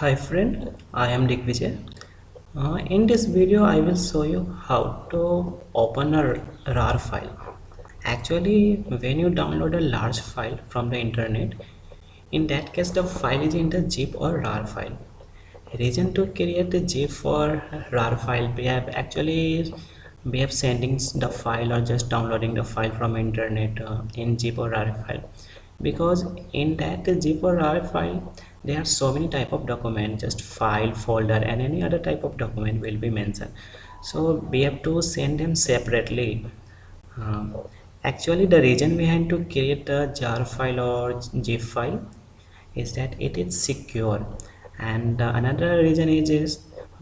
Hi friend, I am Digvijay. In this video I will show you how to open a RAR file. Actually, when you download a large file from the internet, in that case the file is in the zip or RAR file. Reason to create the zip or RAR file, we have sending the file or just downloading the file from internet in zip or RAR file, because in that zip or RAR file there are so many type of document, just file, folder and any other type of document will be mentioned, so we have to send them separately. um, Actually, the reason behind to create a jar file or zip file is that it is secure, and another reason is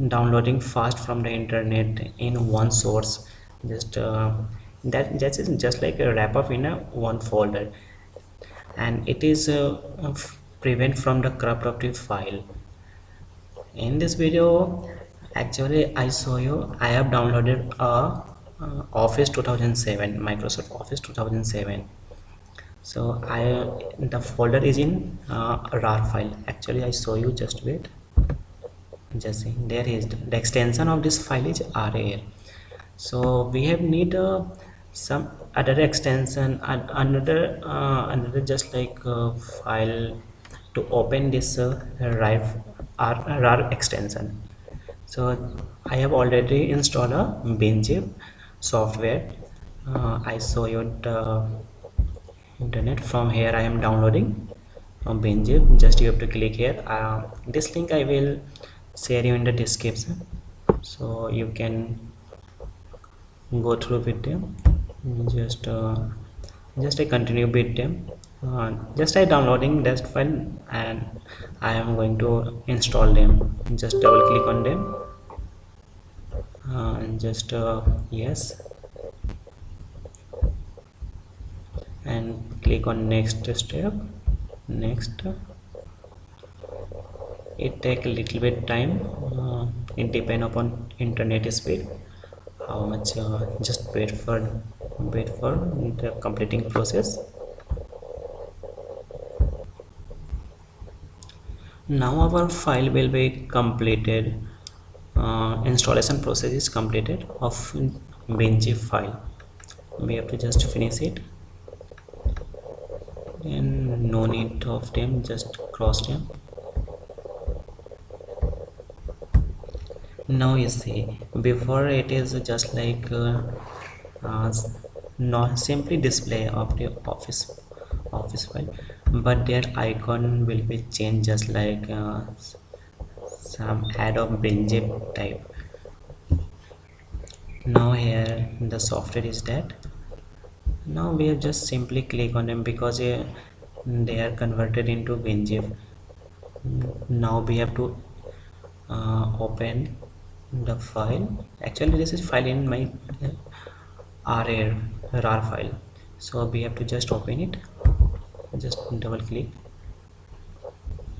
downloading fast from the internet in one source. Just that is just like a wrap up in a one folder, and it is prevent from the corrupt of the file. In this video actually I show you I have downloaded Office 2007, Microsoft Office 2007. So the folder is in RAR file. Actually I show you, just wait. Just see, there is the extension of this file is RAR. So we have need some other extension and another just like file to open this RAR extension. So I have already installed a WinZip software. I show you the internet. From here I am downloading WinZip. Just you have to click here. This link I will share you in the description, so you can go through with them. Just I continue with them. Just I downloading that file and I am going to install them. Just double click on them and just yes, and click on next step. Next, it take a little bit time. It depend upon internet speed how much. Just wait for the completing process. Now our file will be completed. Installation process is completed of WinZip file. We have to just finish it, and no need of them, just cross them. Now you see, before it is just like uh, not simply display of the office file, but their icon will be changed, just like some add of WinZip type. Now here the software is that. Now we have just simply click on them because they are converted into WinZip. Now we have to open the file. Actually this is file in my RAR file, so we have to just open it. Just double click.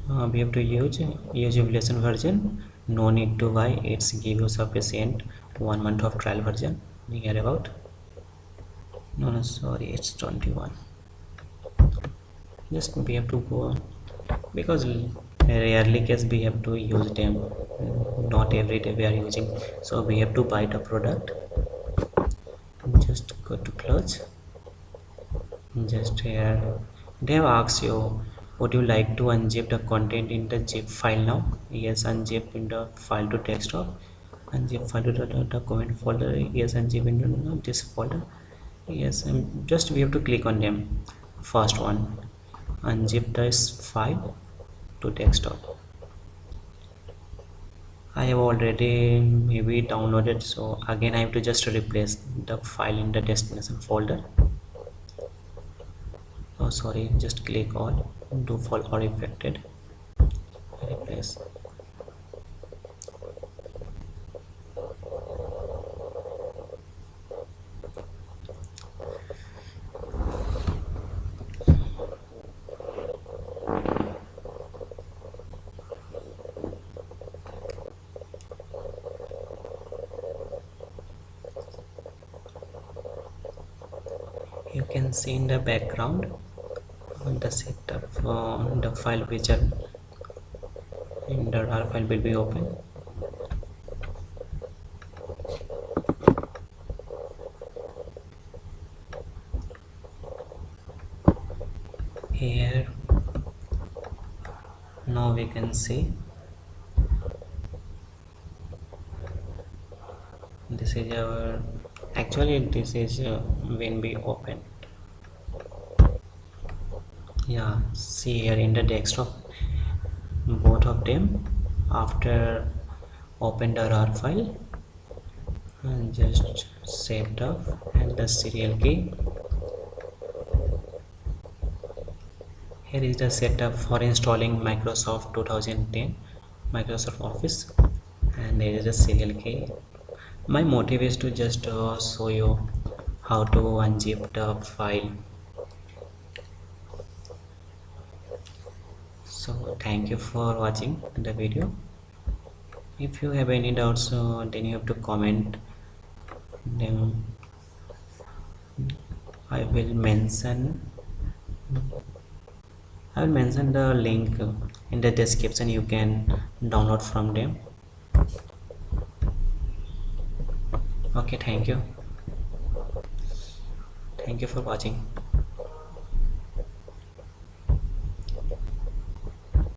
We have to use evaluation version. No need to buy, it's give you sufficient 1 month of trial version. Near about, no sorry, it's 21. Just we have to go, because rarely case we have to use them, not every day we are using, so we have to buy the product. Just go to close. Just here they have asked you, would you like to unzip the content in the zip file now? Yes, unzip in the file to desktop, unzip file to the document folder. Yes, unzip in this folder. Yes, and just we have to click on them. First one, unzip this file to desktop. I have already maybe downloaded, so again I have to just replace the file in the destination folder. Oh sorry, just click all, do fall or affected, replace. You can see in the background the setup, the file wizard and the RAR file will be open. Here now we can see this is our actually this is when we open. Yeah, see here in the desktop both of them after open the RAR file and just saved up and the serial key. Here is the setup for installing Microsoft 2010 Microsoft Office, and there is a serial key. My motive is to just show you how to unzip the file. So thank you for watching the video. If you have any doubts, then you have to comment. Then I will mention the link in the description. You can download from them. Okay, thank you for watching.